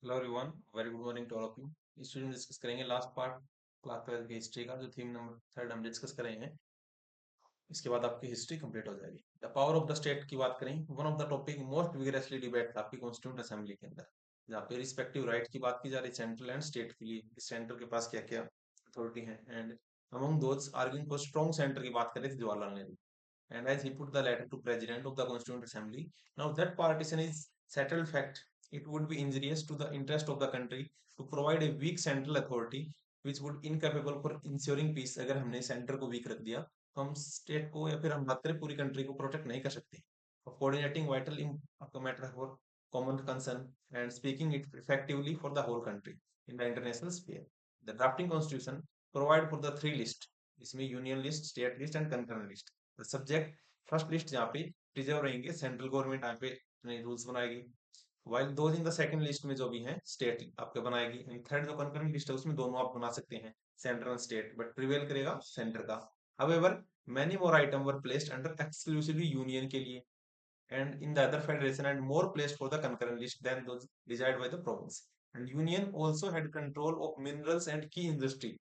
Hello everyone, very good morning to all of you. इस video में discuss करेंगे last part class 12 की history का, जो थीम नंबर थर्ड हम डिस्कस करेंगे। इसके बाद आपकी हिस्ट्री कंप्लीट हो जाएगी। The power of the state की बात करें, one of the topic most vigorously debate आपकी कॉन्स्टिट्यूंट असेंबली के अंदर, जहाँ पे रिस्पेक्टिव राइट की बात की जा रही है सेंट्रल एंड स्टेट के लिए, सेंटर के पास क्या क्या अथॉरिटी है। And among those arguing for strong centre की बात करें तो Jawaharlal Nehru. And as he put the letter to president of the Constituent Assembly, now that partition is settled fact, it would be injurious to the interest of the country to provide a weak central authority which would incapable for ensuring peace। अगर हमने centre को week रख दिया तो हम state को या फिर हम बात करें पूरी कंट्री को प्रोटेक्ट नहीं कर सकते। Coordinating vital in matter for common concern and speaking it effectively for the whole country in the international sphere. The drafting constitution provide for the three list, इसमें union list, state list and concurrent list. Subject first list यहाँ पे preserve रहेंगे, central government यहाँ पे नए rules बनाएगी, while those in the second list में जो भी है स्टेट आपके बनाएगी। एंड थर्ड जो कंकरेंट लिस्ट है उसमें दोनों आप बना सकते हैं, central and state, but prevail करेगा सेंटर का। However many more item were placed under exclusively union के लिए and in the other federation and more placed for the concurrent list than those desired by the province. And union also had control of minerals and key industry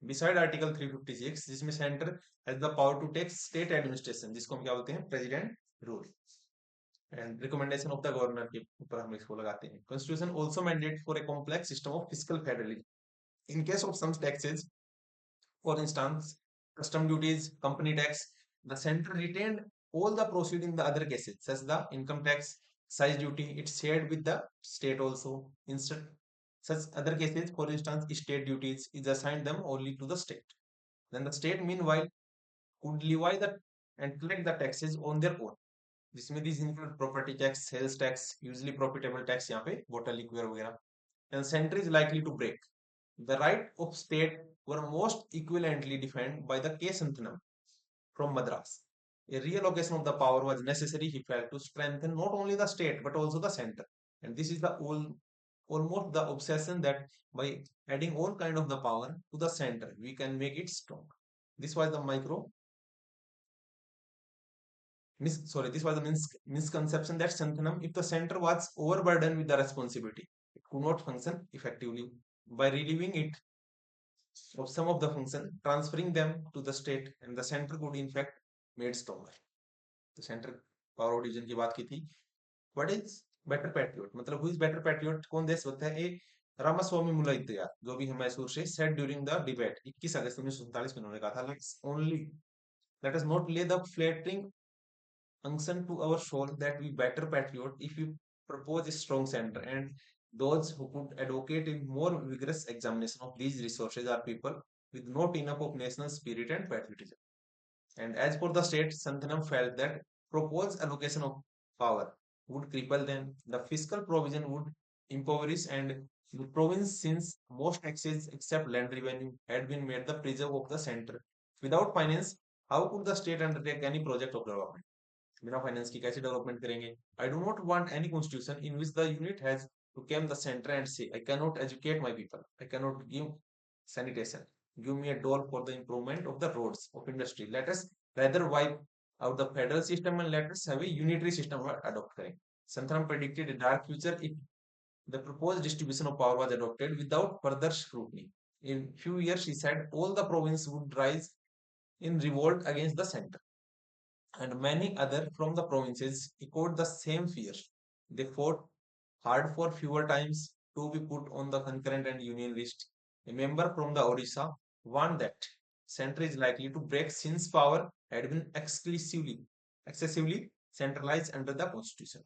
beside article 356, जिसमें centre has the power to take state administration, जिसको हम क्या बोलते हैं, president rule and recommendation of the governor के ऊपर हम इसको लगाते हैं। Constitution also mandate for a complex system of physical federalism in case of some taxes, for instance custom duties, company tax, the center retained all the proceed in the other cases such the income tax, excise duty, it's shared with the state also. Instead such other cases, for instance state duties, is assigned them only to the state. Then the state meanwhile could levy the and collect the taxes on their own, जिसमें these include property tax, sales tax, usually profitable tax यहाँ पे water liquor वगैरह। and center is likely to break the right of state were most equivalently defined by the case Santhanam from Madras. A reallocation of the power was necessary, he felt, to strengthen not only the state but also the center. And this is the almost the obsession that by adding all kind of the power to the center, we can make it strong. This was the this was the misconception that Santhanam, if the center was overburdened with the responsibility, it could not function effectively. By relieving it of some of the function, transferring them to the state, and the center could in fact made stronger. तो centre power division की बात की थी। What is better patriot, मतलब who is better patriot, कौन देशभक्त है? ए रामास्वामी मुलाइत्या, जो भी है मैसूर से, सेड ड्यूरिंग द डिबेट 21 अगस्त 1947 में उन्होंने कहा था, let's only let us not lay the flattering unction to our soul that we better patriot if we propose a strong center, and those who could advocate a more vigorous examination of these resources are people with not enough of national spirit and patriotism. And as for the state, Santhanam felt that proposed allocation of power would cripple them, the fiscal provision would impoverish, and the province, since most taxes except land revenue had been made the preserve of the center. Without finance, how could the state undertake any project of development? बिना finance की कैसे development करेंगे? I do not want any constitution in which the unit has to came the centre and say I can not educate my people, I can not give sanitation, give me a doll for the improvement of the roads of industry, let us rather wipe out the federal system and let us have a unitary system adopt करें. Santhanam predicted a dark future if the proposed distribution of power was adopted without further scrutiny. In few years, he said, all the province would rise in revolt against the center, and many other from the provinces echoed the same fears. They fought hard for fewer times to be put on the concurrent and union list. A member from the Odisha warned that centre is likely to break since power had been excessively centralized under the constitution.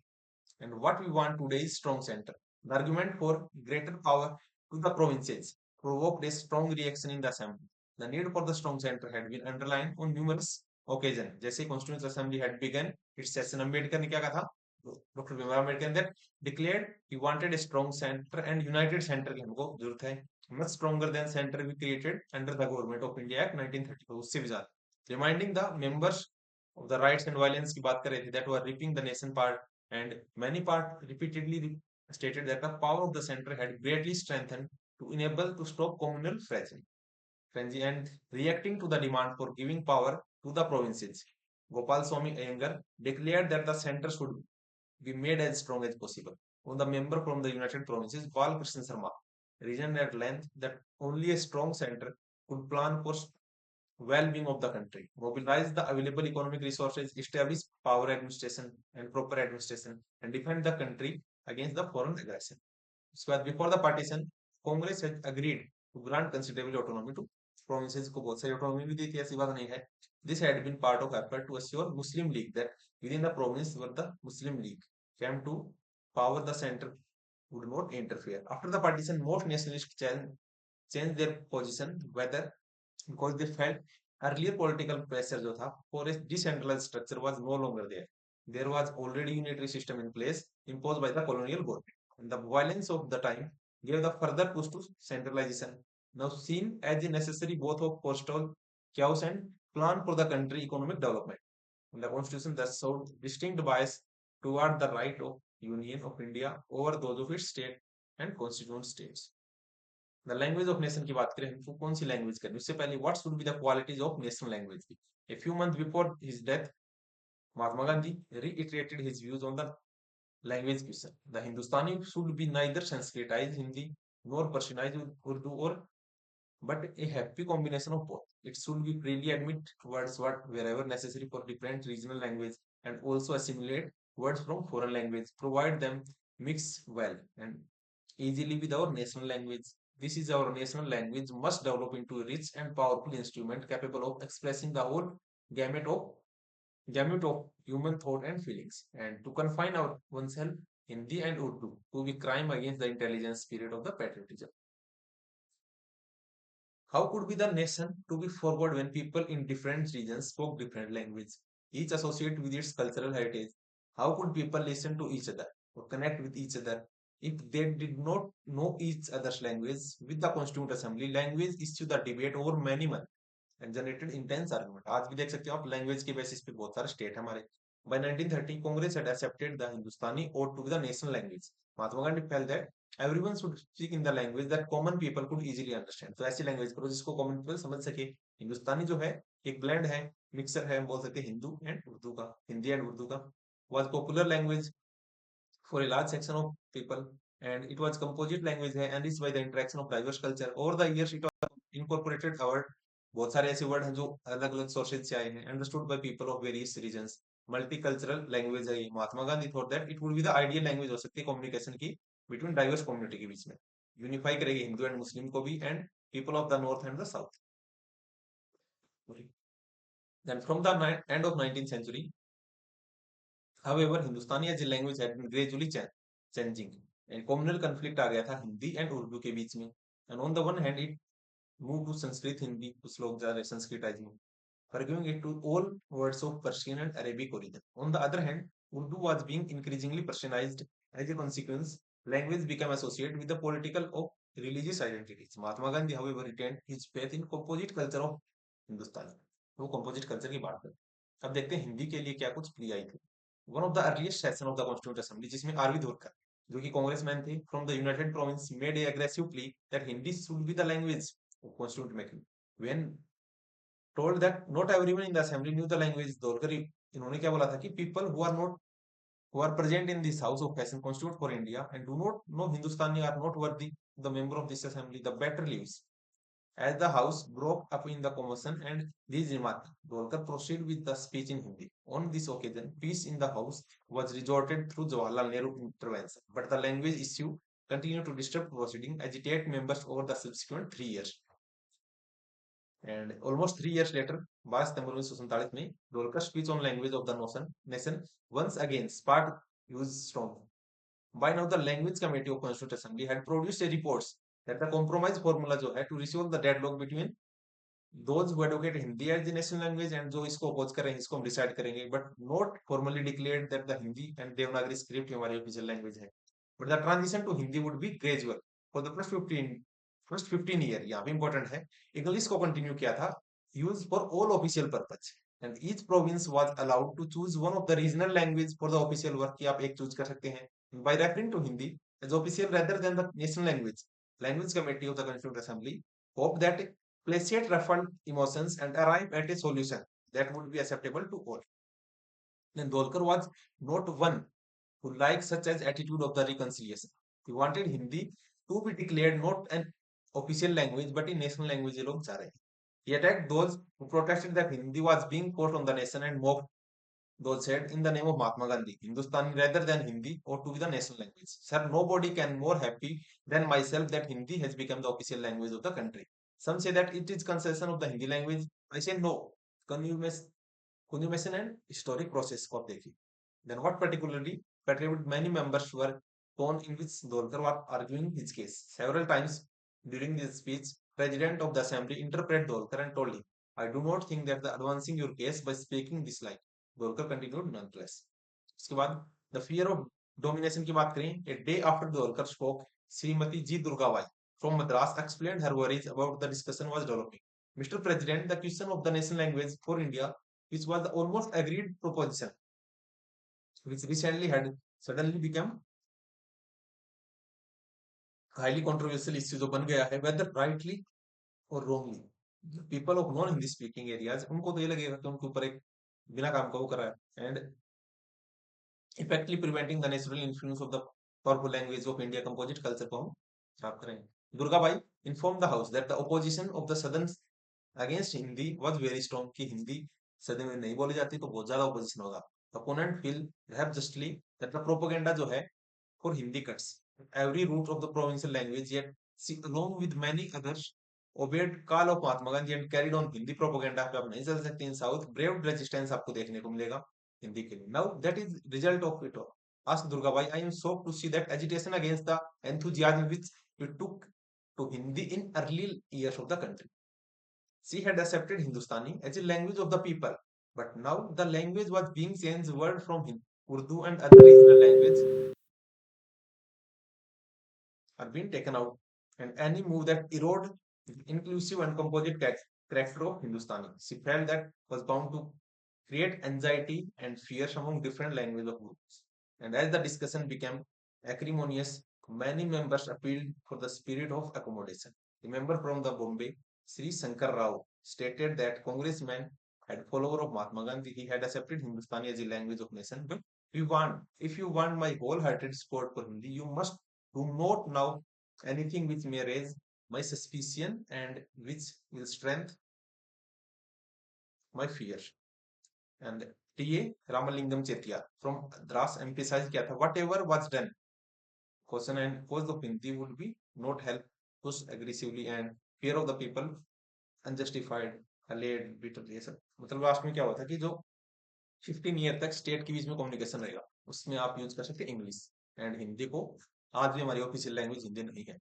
And what we want today is strong center. The argument for greater power to the provinces provoked a strong reaction in the assembly. The need for the strong center had been underlined on numerous occasions. जैसे Constituent Assembly had begun its session, Ambedkar ने क्या कहा था? Doctor Bhimrao Ambedkar ने declared he wanted a strong center and united center की हमको जरूरत है, much stronger than center we created under the government of India Act 1934, उससे भी ज्यादा. Reminding the members of the rights and violence की बात कर रहे थे that were ripping the nation apart, and many part repeatedly stated that the power of the center had greatly strengthened to enable to stop communal frenzy, and reacting to the demand for giving power to the provinces, Gopal Swami Iyengar declared that the center should be made as strong as possible. on the member from the United Provinces, Balkrishna Sharma, reasoned at length that only a strong center could plan for well-being of the country, mobilize the available economic resources, establish power administration and proper administration, and defend the country against the foreign aggression. So before the partition, Congress had agreed to grant considerable autonomy to provinces को बहुत सारी autonomy भी दी थी ऐसी बात नहीं है. This had been part of effort to assure Muslim League that within the province where the Muslim League came to power, the center would not interfere. After the partition, most nationalists changed their position, whether because they felt earlier political pressure जो था for a decentralized structure was no longer there. There was already unitary system in place imposed by the colonial government. And the violence of the time gave the further push to centralization, now seen as a necessary both of postal chaos and plan for the country economic development. And the constitution thus showed distinct bias toward the right of Union of India over those of its state and constituent states. The language of nation की बात करें हमको कौन सी language करनी उससे पहले what should be the qualities of national language की a few month before his death Mahatma Gandhi reiterated his views on the language question. The Hindustani should be neither Sanskritized Hindi nor Persianized Urdu or but a happy combination of both. It should be freely admit words what wherever necessary for different regional language and also assimilate words from foreign language, provide them mix well and easily with our national language. This is our national language must develop into a rich and powerful instrument capable of expressing the whole gamut of gamut of human thought and feelings. And to confine our oneself Hindi and Urdu to be crime against the intelligence spirit of the patriotism. How could be the nation to be forward when people in different regions spoke different language, each associated with its cultural heritage? How could people listen to each other or connect with each other if they did not know each other's language? With the Constituent Assembly, language issued the debate over many months and generated intense argument. आज भी देख सकते हो आप language के basis पे बहुत सारे स्टेट हमारे. By 1930, Congress had accepted the Hindustani ought to be the national language. Mahatma Gandhi felt that everyone should speak in the language that common people could easily understand. तो ऐसी language करो जिसको common people समझ सके. हिंदुस्तानी जो है एक blend है, मिक्सर है, हम बोल सकते हैं हिंदू एंड उर्दू का, हिंदी एंड उर्दू का. Was popular language for a large section of people and it was composite language है enriched by the interaction of diverse culture. Over the years it was incorporated word. बहुत सारे ऐसे वर्ड हैं जो अलग अलग सोर्सेज से आए हैं. Understood by people of various regions. Multicultural language है ये. Mahatma Gandhi thought that it would be the ideal language हो सकती है कम्युनिकेशन की बिटवीन डाइवर्स कम्युनिटी के बीच में. यूनिफाई करेगी हिंदू एंड मुस्लिम को भी and people of the north and the south. Then from the end of 19th century, however, Hindustani as a language had been gradually changing. And communal conflict आ गया था Hindi and Urdu के बीच में. And on the one hand, it moved to Sanskrit Hindi, कुछ लोग जा रहे संस्कृताइजिंग, arguing it to all words of Persian and Arabic origin. On the other hand, Urdu was being increasingly Persianized. As a consequence, language became associated with the political of religious identities. Mahatma Gandhi, however, retained his faith in composite culture of Hindustani. वो composite culture की बात करें. अब देखते हैं हिंदी के लिए क्या कुछ प्ली आई थी. One of the earliest session of the Constituent Assembly, जिसमें आरवी धोरकर जो कि कांग्रेसमैन थे from the United Province made a aggressive plea that Hindi should be the language of constituent making. When told that not everyone in the assembly knew the language, धोरकर इन्होंने क्या बोला था कि people who are present in this house of fashion constitute for India and do not know Hindustani are not worthy the member of this assembly, the better leaves. As the house broke up in the commotion and these remarks, Dolkar proceeded with the speech in Hindi. On this occasion, peace in the house was resorted through Jawaharlal Nehru intervention, but the language issue continued to disturb proceeding, agitate members over the subsequent 3 years. And almost 3 years later, 22 September 1947 में, Dolkar's speech on language of the nation once again sparked used strong. By now, the Language Committee of Constituent Assembly had produced a report that the compromise formula जो है to resolve the deadlock between those who advocate Hindi as the national language and जो इसको oppose कर रहे हैं इसको हम decide करेंगे, but not formally declared that the Hindi and Devanagari script हमारी official language है. But the transition to Hindi would be gradual. For the first 15 year यहाँ पे important है, English को continue किया था used for all official purpose. And each province was allowed to choose one of the regional language for the official work कि आप एक choose कर सकते हैं. By referring to Hindi as official rather than the national language, Language Committee of the Constituent Assembly hoped that placate ruffled emotions and arrive at a solution that would be acceptable to all. Then Dolkar was not one who liked such as attitude of the reconciliation. He wanted Hindi to be declared not an official language but a national language. ये लोग चाह रहे हैं. He attacked those who protested that Hindi was being forced on the nation and mocked those said in the name of Mahatma Gandhi, Hindustani rather than Hindi or to be the national language. Sir, nobody can more happy than myself that Hindi has become the official language of the country. Some say that it is concession of the Hindi language. I say no. Consummation and historic process of देखिए. Then what particularly perturbed many members were tone in which Dolkar was arguing his case. Several times during this speech, President of the Assembly interpreted Dolkar and told him, I do not think that the advancing your case by speaking this line. Dolkar continued nonetheless. उसके बाद the fear of domination की बात करें. A day after Dolkar spoke, Srimati G. Durgabai from Madras explained her worries about the discussion was developing. Mr. President, the question of the national language for India, which was the almost agreed proposition, which recently had suddenly become highly controversial issue जो बन गया है, whether rightly or wrongly. People of non Hindi speaking areas, उनको तो ये लगेगा कि उनके ऊपर एक बिना काम का वो करा है, and effectively preventing the natural influence of the powerful language of India composite culture को हम साफ करें. Durgabai informed the house that the opposition of the southern against Hindi was very strong. कि हिंदी सदन में नहीं बोली जाती तो बहुत ज्यादा opposition होगा. Opponent feel perhaps justly that the propaganda जो है for Hindi cuts every root of the provincial language, yet she along with many others obeyed call of Mahatma Gandhi and carried on Hindi propaganda. पे आप नहीं चल सकते in South. Brave resistance आपको देखने को मिलेगा हिंदी के लिए. Now that is result of it all. Asked Durgabai, I am shocked to see that agitation against the enthusiasm which we took to Hindi in early years of the country. She had accepted Hindustani as a language of the people, but now the language was being changed word from Urdu and other regional language are being taken out, and any move that erode the inclusive and composite character of Hindustani. She felt that was bound to create anxiety and fears among different language of groups. And as the discussion became acrimonious, many members appealed for the spirit of accommodation. The member from the Bombay, Sri Shankar Rao, stated that congressman had follower of Mahatma Gandhi, he had accepted Hindustani as a language of nation. But if you want my wholehearted support for Hindi, you must do not now anything which may raise my suspicion and which will strengthen my fear. And T.A. Ramalingam Chetia from Dras emphasized किया था whatever was done, caution and cause of Hindi would be not help push aggressively and fear of the people unjustified allayed bitter ये सब. मतलब last में क्या हुआ था कि जो 15 ईयर तक स्टेट के बीच में कम्युनिकेशन रहेगा उसमें आप यूज कर सकते हैं इंग्लिश एंड हिंदी को. आज भी हमारी ऑफिशियल लैंग्वेज हिंदी नहीं है,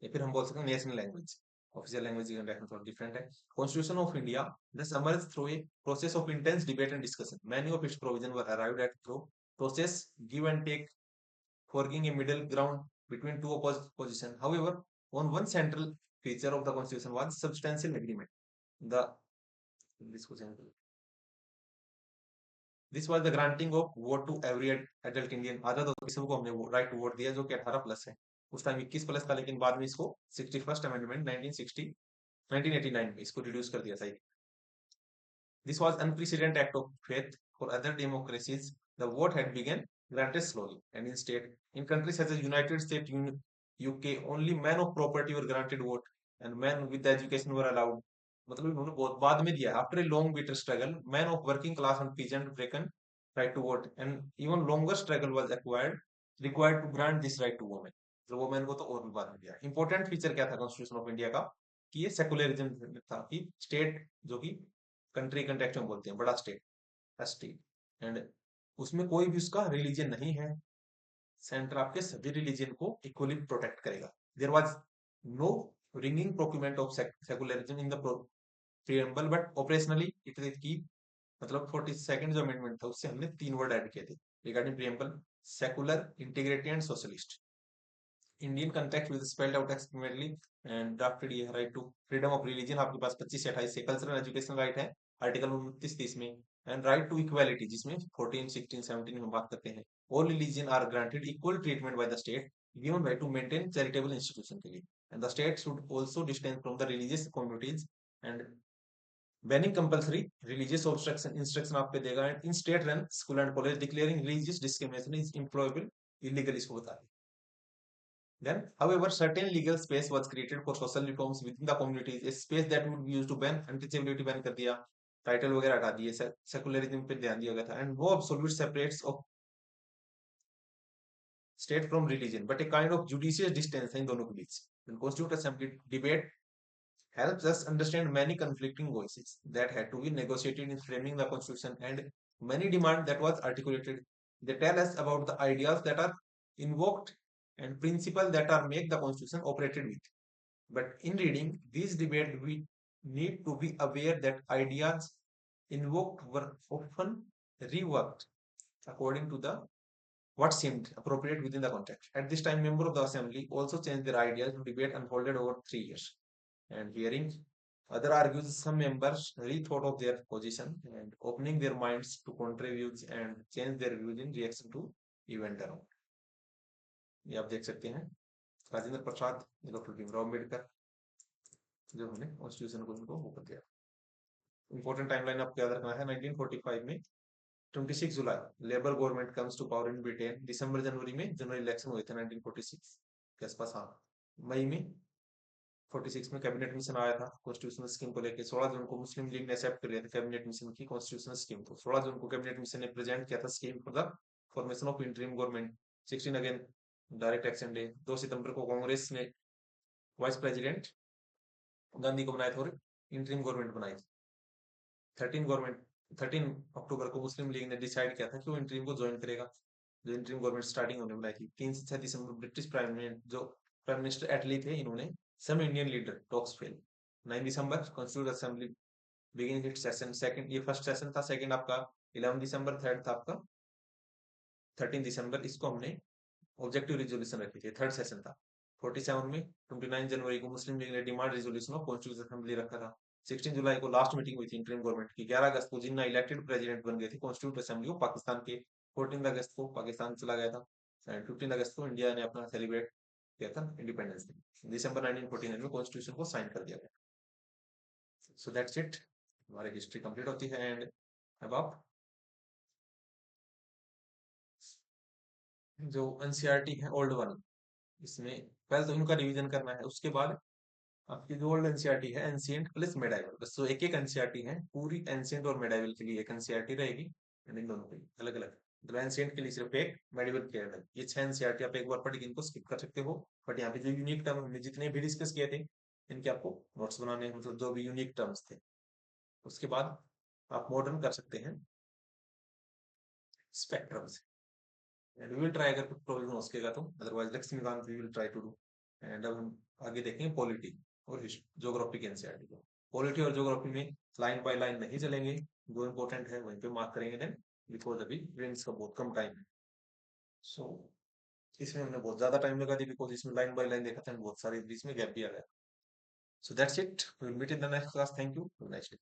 या फिर हम बोल सकते हैं नेशनल लैंग्वेज. ऑफिशियल लैंग्वेज थोड़ा डिफरेंट है. Constitution of India thus emerged through a process of intense debate and discussion. Many of its provisions were arrived at through process give and take, forging a middle ground between two opposite positions. However, on one central feature of the constitution was substantial agreement. The this was this was the granting of vote to every adult Indian. आजाद होकर किसी को हमने right to vote दिया जो कि 18 plus है. उस टाइम 21 प्लस था, लेकिन बाद में इसको 61st अमेंडमेंट 1989 में इसको रिड्यूस कर दिया था. This was unprecedented act of faith. For other democracies, the vote had begun granted slowly, and instead, in countries such as United States, UK, only men of property were granted vote, and men with education were allowed. मतलब इन्होंने बहुत बाद में दिया. After a long bitter struggle, men of working class and peasant taken right to vote, and even longer struggle was required to grant this right to women. तो women को तो और भी बाद में दिया. इंपॉर्टेंट फीचर क्या था कॉन्स्टिट्यूशन ऑफ इंडिया का कि ये सेकुलरिज्म था, कि स्टेट जो कि कंट्री कंटेक्स्ट में बोलते हैं बड़ा स्टेट स्टेट, एंड उसमें कोई भी उसका रिलीजन नहीं है. सेंटर आपके सभी रिलीजन को इक्वली प्रोटेक्ट करेगा. There was no ringing procurement of secularism in the preamble, but operationally it is की मतलब 42nd जो अमेंडमेंट था उससे हमने 3 वर्ड ऐड किए थे regarding preamble: secular, integrated and socialist. Indian context with spelled out explicitly and drafted ये right to freedom of religion आपके पास 25 से 28 से. कल्चरल एजुकेशन राइट है आर्टिकल 29-30 में. एंड राइट टू इक्वालिटी जिसमें 14, 16, 17 में बात करते हैं. All religion are granted equal treatment by the state given by to maintain charitable institution के लिए. And the state should also distance from the religious communities and banning compulsory religious obstruction instruction आप पे देगा, and in state run school and college declaring religious discrimination is employable illegal, इसको बता दें. Then, however, certain legal space was created for social reforms within the communities, a space that would be used to ban untouchability, ban कर दिया, title वगैरह हटा दिए, secularism पे ध्यान दिया गया था, and no absolute separates of state from religion, but a kind of judicious distance है इन दोनों के बीच. Constituent assembly debate helps us understand many conflicting voices that had to be negotiated in framing the constitution, and many demand that was articulated. They tell us about the ideas that are invoked and principles that are make the constitution operated with. But in reading these debates, we need to be aware that ideas invoked were often reworked according to the what seemed appropriate within the context. At this time, members of the assembly also changed their ideas. The debate unfolded over 3 years. And hearing other argues, some members rethought of their position and opening their minds to contribute and change their views in reaction to event around. ये आप देख सकते हैं Rajendra Prasad, doctor Bhimrao Ambedkar, जो हमने constitution को इनको वो कर दिया. इंपॉर्टेंट टाइमलाइन आपको याद रखना है. 1945 में 26 जुलाई labour government comes to power in Britain. दिसंबर जनवरी में जनरल इलेक्शन हुए थे 1946 के आसपास. हाँ, मई में 46 में कैबिनेट मिशन आया था कॉन्स्टिट्यूशनल स्कीम को लेकर. 16 जून को मुस्लिम लीग ने एक्सेप्ट कर लिया था कैबिनेट मिशन की कॉन्स्टिट्यूशनल स्कीम को. 16 जून को कैबिनेट मिशन ने प्रेजेंट किया था scheme for the formation of interim government. 16 again direct action day. 2 सितंबर को कांग्रेस ने वाइस प्रेसिडेंट गांधी को बनाया था और इंटरिम गवर्नमेंट बनाई थी. 13 अक्टूबर को मुस्लिम लीग ने डिसाइड किया था कि वो इंटरिम को ज्वाइन करेगा, जो इंटरिम गवर्नमेंट स्टार्टिंग होने बनाई थी. 3 से 6 दिसंबर प्राइम मिनिस्टर जो प्राइम मिनिस्टर एटली थे, इन्होंने some Indian leader talks fail. 9 December constitute assembly begin it session. Second, ये फर्स्ट सेशन था. सेकंड आपका 11 दिसंबर. थर्ड था आपका 13 दिसंबर. इसको हमने ऑब्जेक्टिव रिजोल्यूशन रखी थी. थर्ड सेशन था. 47 में 29 जनवरी को मुस्लिम लीग ने demand resolution of constitution assembly रखा था. 16 जुलाई को लास्ट मीटिंग हुई थी इंटरिम गवर्नमेंट की. 11 अगस्त को जिन्ना इलेक्टेड प्रेसिडेंट बन गए थे कॉन्स्टिट्यूट असेंबली ऑफ पाकिस्तान के. 14 अगस्त को पाकिस्तान चला गया था. एंड 15 अगस्त को इंडिया ने अपना सेलिब्रेट किया था इंडिपेंडेंस डे. दिसंबर 1949 में कॉन्स्टिट्यूशन को साइन कर दिया गया. सो दैट्स इट, हमारी हिस्ट्री कंप्लीट होती है. एंड अब आप जो एनसीईआरटी है ओल्ड वन, इसमें पहले तो इनका रिवीजन करना है. उसके बाद आपकी जो ओल्ड एनसीईआरटी है एंशिएंट प्लस मेडाइवल, बस तो एक एक एनसीईआरटी है पूरी. एंशिएंट और मेडाइवल के लिए एक एनसीईआरटी रहेगी, एंड इन दोनों की अलग अलग. मतलब एंशिएंट के लिए सिर्फ एक, मेडिवल के अलग. ये 6 एनसीईआरटी आप एक बार पढ़ के इनको स्किप कर सकते हो. बट यहाँ पे जो यूनिक टर्म हमने जितने भी डिस्कस किए थे, इनके आपको नोट्स बनाने हैं, मतलब जो भी यूनिक टर्म्स थे. उसके बाद आप मॉडर्न कर सकते हैं स्पेक्ट्रम से. एंड वी विल ट्राई, अगर कुछ प्रॉब्लम हो सकेगा तो. Otherwise Laxmikanth we will try to do. And अब हम आगे देखेंगे पॉलिटी और ज्योग्राफी के एनसीईआरटी को. पॉलिटी और ज्योग्राफी में लाइन बाय लाइन नहीं चलेंगे, जो इंपॉर्टेंट है वहीं पे मार्क करेंगे. देन बिकॉज अभी प्रिलिम्स का बहुत कम टाइम है. सो इसमें हमने बहुत ज्यादा टाइम लगा दी, बिकॉज इसमें लाइन बाय लाइन देखा था, बहुत सारे बीच में गैप भी आ गया. So that's it, we will meet in the next class. Thank you, next